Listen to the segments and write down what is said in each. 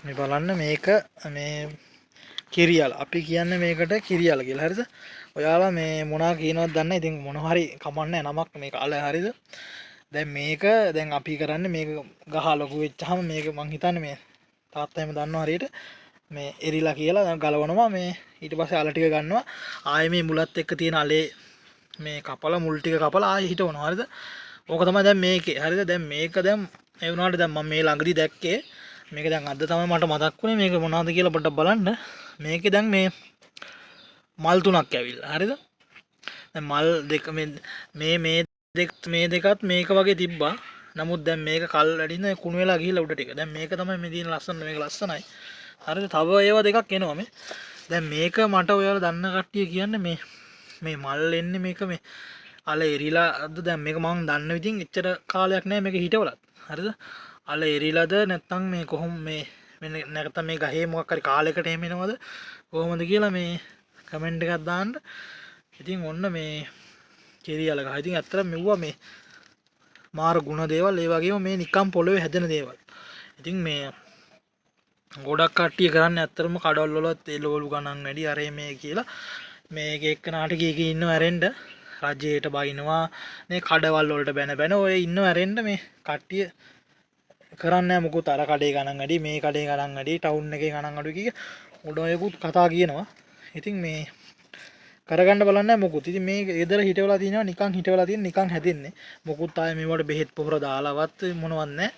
මේ බලන්න මේක මේ කිරියල් අපි කියන්නේ මේකට කිරියල් කියලා. හරිද? ඔයාලා මේ මොනවා කියනවද දන්නේ? ඉතින් මොන හරි කමන්නේ නමක් මේක අල හරිද? දැන් මේක දැන් අපි කරන්නේ මේක ගහ ලොකු වෙච්චාම මේක මං හිතන්නේ මේ තාත්තා එහෙම දන්නවා හරියට මේ එරිලා කියලා දැන් ගලවනවා මේ ඊට පස්සේ අල ටික ගන්නවා ආයේ මේ මුලත් එක්ක තියෙන අලේ මේ කපලා මුල් ටික කපලා ආයේ හිටවනවා හරිද? ඕක තමයි දැන් මේකේ. හරිද? දැන් මේක දැන් ඒ වුණාට දැන් මම මේ ළඟදී දැක්කේ මේක දැන් අද තමයි මට මතක් වුණේ මේක මොනවද කියලා පොඩ්ඩක් බලන්න. මේකේ දැන් මේ මල් තුනක් ඇවිල්ලා. හරිද? දැන් මල් දෙක මේ දෙකත් මේක වගේ තිබ්බා. නමුත් දැන් මේක කල් වැඩින කුණු වෙලා ගිහිල්ලා උඩ ටික. දැන් මේක තමයි මේ දින ලස්සන මේක ලස්සනයි. හරිද? තව ඒවා දෙකක් එනවා මේ. දැන් මේක මට ඔයාලා දන්න කට්ටිය කියන්නේ මේ මල් එන්නේ මේක මේ අල එරිලාද දැන් මේක මම දන්න විදිහින් එච්චර කාලයක් නෑ මේක හිටවලත්. හරිද? අල එරිලාද නැත්නම් මේ කොහොම මේ නැත්නම් මේ ගහේ මොකක් හරි කාලයකට එහෙම එනවද කොහොමද කියලා මේ කමෙන්ට් එකක් දාන්න. ඉතින් ඔන්න මේ කිරියල ගහ. ඉතින් ඇත්තට මෙව්වා මේ මාර ගුණ දේවල් ඒ වගේම මේ නිකම් පොළවේ හැදෙන දේවල්. ඉතින් මේ ගොඩක් කට්ටිය කරන්නේ ඇත්තටම කඩවල වල තෙලවලු ගණන් වැඩි අර මේ කියලා මේක එක්ක නාටකයක ඉන්නව ඇරෙන්න රජයට බයිනවා මේ කඩවල් වලට බැන ඔය ඉන්නව ඇරෙන්න මේ කට්ටිය කරන්නේ මොකුත් අර කඩේ ගණන් වැඩි මේ කඩේ ගණන් වැඩි ටවුන් එකේ ගණන් අඩු කිය උඩ ඔයකුත් කතා කියනවා. ඉතින් මේ කරගන්න බලන්නේ මොකුත්. ඉතින් මේ ගෙදර හිටවලා තිනවා නිකන් හිටවලා තියෙන නිකන් හැදෙන්නේ. මොකුත් ආයේ මේවට බෙහෙත් පොහොර දාලාවත් මොනවත් නැහැ.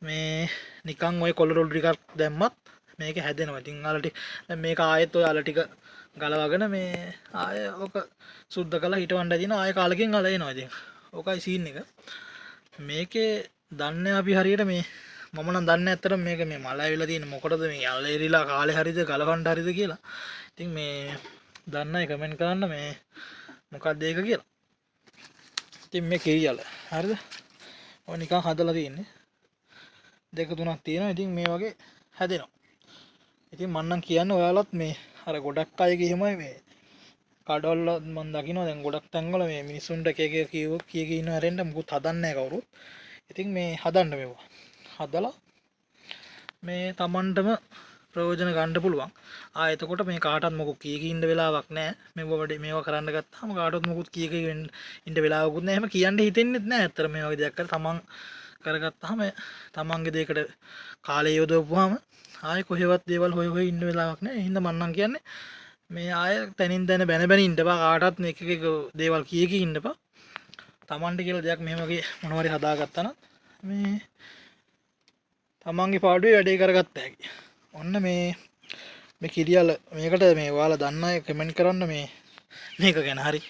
මේ නිකන් ওই කොලරොල් ටිකක් දැම්මත් මේක හැදෙනවා. ඉතින් අල ටික දැන් මේක ආයෙත් ඔය අල ටික ගලවගෙන මේ ආයෙ ඔක සුද්ධ කරලා හිටවන්න දින ආයෙ කාලෙකින් අල එනවා. ඉතින් ඕකයි සීන් එක. මේකේ දන්නේ අපි හරියට මේ මම නම් දන්නේ ඇත්තට මේක මේ මල ඇවිල්ලා තියෙන මොකටද මේ අල එරිලා කාලේ හරියද ගලවන්න හරියද කියලා. ඉතින් මේ දන්න අය කමෙන්ට් කරන්න මේ මොකක්ද ඒක කියලා. ඉතින් මේ කිරියල හරිද? ඔය නිකන් හදලා තියෙන්නේ. දෙක තුනක් තියෙනවා. ඉතින් මේ වගේ හැදෙනවා. ඉතින් මම නම් කියන්නේ ඔයාලත් මේ අර ගොඩක් අයගේ එහෙමයි මේ කඩවල මම දකිනවා දැන් ගොඩක් තැන්වල මේ මිනිසුන්ට කීක ඉන්නව හැරෙන්න මොකුත් හදන්නේ නැහැ කවුරුත්. ඉතින් මේ හදන්න මේවා. හදලා මේ Tamanටම ප්‍රයෝජන ගන්න පුළුවන්. එතකොට මේ කාටවත් මොකක් කීක ඉන්න වෙලාවක් නැහැ. මේවා කරන්න ගත්තාම කාටවත් මොකුත් කීක ඉන්න වෙලාවකුත් නැහැ. එහෙම කියන්න හිතෙන්නේ නැහැ. ඇත්තට මේ වගේ දෙයක් කරලා තමන් කරගත්තාම තමන්ගේ දෙයකට කාලය යොදවපුවාම ආයෙ කොහෙවත් දේවල් හොය ඉන්න වෙලාවක් නැහැ. එහෙනම් මම නම් කියන්නේ මේ ආයෙ තනින් තන බැන ඉන්න බා කාටවත් මේ එක දේවල් කීක ඉන්න බා. තමන්ට කියලා දෙයක් මෙහෙම වගේ මොනවා හරි හදාගත්තා නම් මේ තමන්ගේ පාඩුවේ වැඩේ කරගත්ත හැකි. ඔන්න මේ කිරියල මේකට මේ ඔයාලා දන්න අය කමෙන්ට් කරන්න මේක ගැන හරි.